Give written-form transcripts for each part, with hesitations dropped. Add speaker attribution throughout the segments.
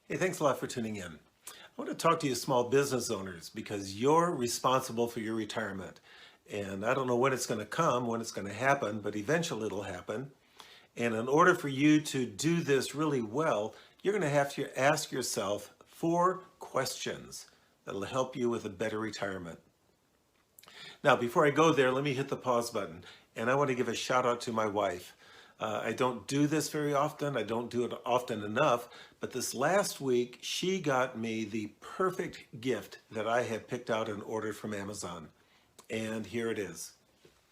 Speaker 1: Hey, thanks a lot for tuning in. I want to talk to you small business owners because you're responsible for your retirement. And I don't know when it's going to come, when it's going to happen, but eventually it'll happen. And in order for you to do this really well, you're going to have to ask yourself 4 questions that'll help you with a better retirement. Now, before I go there, let me hit the pause button. And I want to give a shout out to my wife. I don't do this very often. I don't do it often enough. But this last week, she got me the perfect gift that I had picked out and ordered from Amazon. And here it is.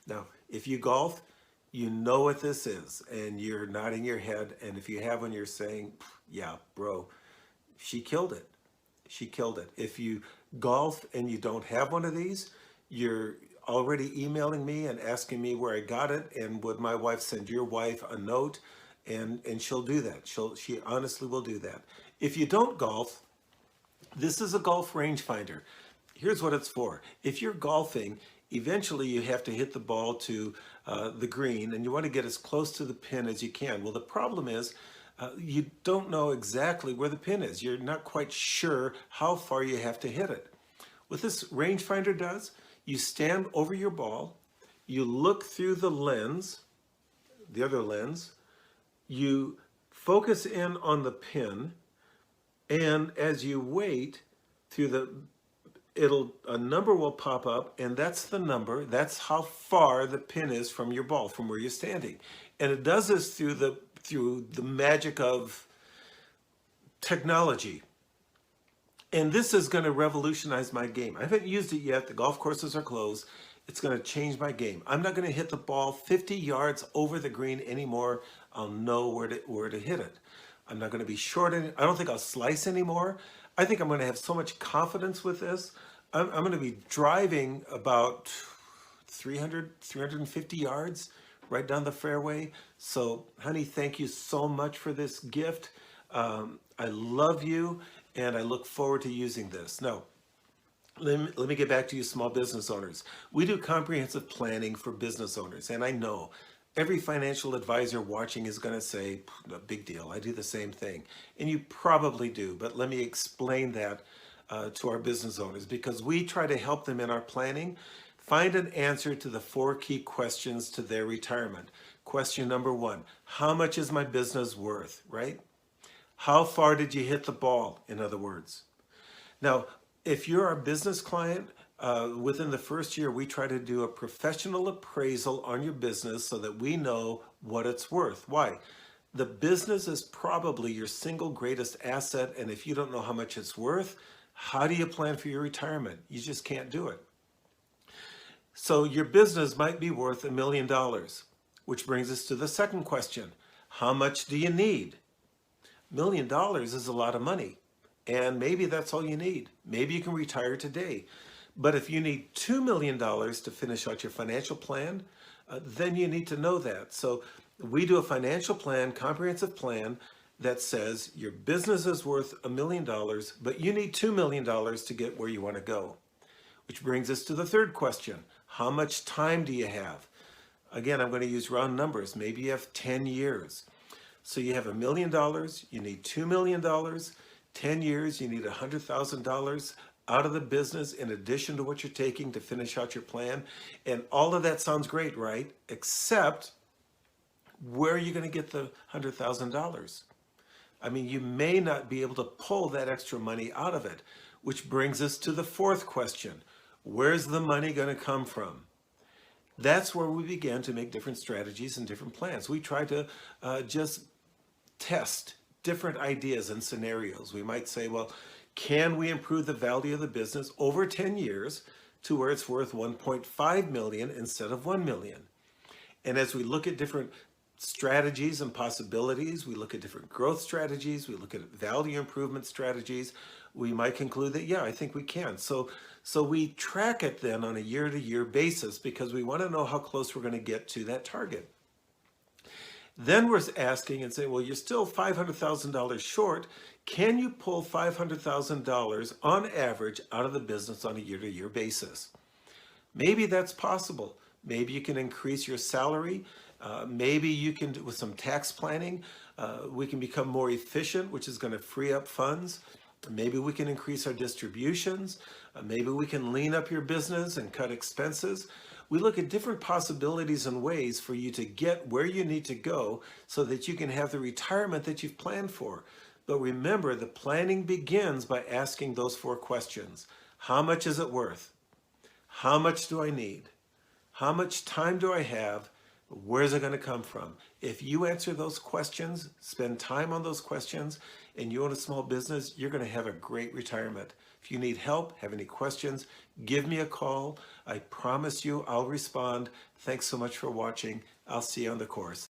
Speaker 1: Now, if you golf, you know what this is. And you're nodding your head. And if you have one, you're saying, yeah, bro, she killed it. She killed it. If you golf and you don't have one of these, you're already emailing me and asking me where I got it, and would my wife send your wife a note, and she'll do that. She honestly will do that. If you don't golf, this is a golf rangefinder. Here's what it's for. If you're golfing, eventually you have to hit the ball to the green, and you want to get as close to the pin as you can. Well, the problem is you don't know exactly where the pin is. You're not quite sure how far you have to hit it. What this rangefinder does, you stand over your ball, you look through the lens, the other lens, you focus in on the pin, and as you wait a number will pop up, and that's the number. That's how far the pin is from your ball, from where you're standing. And it does this through the magic of technology. And this is going to revolutionize my game. I haven't used it yet. The golf courses are closed. It's going to change my game. I'm not going to hit the ball 50 yards over the green anymore. I'll know where to hit it. I'm not going to be short. I don't think I'll slice anymore. I think I'm going to have so much confidence with this. I'm going to be driving about 350 yards right down the fairway. So, honey, thank you so much for this gift. I love you, and I look forward to using this. Now, let me get back to you small business owners. We do comprehensive planning for business owners, and I know every financial advisor watching is going to say, no big deal, I do the same thing. And you probably do, but let me explain that to our business owners, because we try to help them in our planning find an answer to the 4 key questions to their retirement. Question number 1, how much is my business worth, right? How far did you hit the ball, in other words? Now, if you're our business client, within the first year, we try to do a professional appraisal on your business so that we know what it's worth. Why? The business is probably your single greatest asset, and if you don't know how much it's worth, how do you plan for your retirement? You just can't do it. So your business might be worth $1 million, which brings us to the second question. How much do you need? $1 million is a lot of money, and maybe that's all you need. Maybe you can retire today. But if you need $2 million to finish out your financial plan, then you need to know that. So we do a financial plan, comprehensive plan, that says your business is worth $1 million, but you need $2 million to get where you want to go. Which brings us to the third question. How much time do you have? Again, I'm going to use round numbers. Maybe you have 10 years. So you have $1 million, you need $2 million, 10 years, you need $100,000 out of the business in addition to what you're taking to finish out your plan. And all of that sounds great, right? Except, where are you going to get the $100,000? I mean, you may not be able to pull that extra money out of it, which brings us to the fourth question. Where's the money going to come from? That's where we began to make different strategies and different plans. We try to just test different ideas and scenarios. We might say, well, can we improve the value of the business over 10 years to where it's worth 1.5 million instead of 1 million? And as we look at different strategies and possibilities, we look at different growth strategies, we look at value improvement strategies, we might conclude that, yeah, I think we can. So we track it then on a year-to-year basis because we want to know how close we're going to get to that target. Then we're asking and saying, well, you're still $500,000 short. Can you pull $500,000 on average out of the business on a year-to-year basis? Maybe that's possible. Maybe you can increase your salary. Maybe you can do with some tax planning. We can become more efficient, which is going to free up funds. Maybe we can increase our distributions. Maybe we can lean up your business and cut expenses. We look at different possibilities and ways for you to get where you need to go so that you can have the retirement that you've planned for. But remember, the planning begins by asking those 4 questions. How much is it worth? How much do I need? How much time do I have? Where's it going to come from? If you answer those questions, spend time on those questions, and you own a small business, you're going to have a great retirement. If you need help, have any questions, give me a call. I promise you I'll respond. Thanks so much for watching. I'll see you on the course.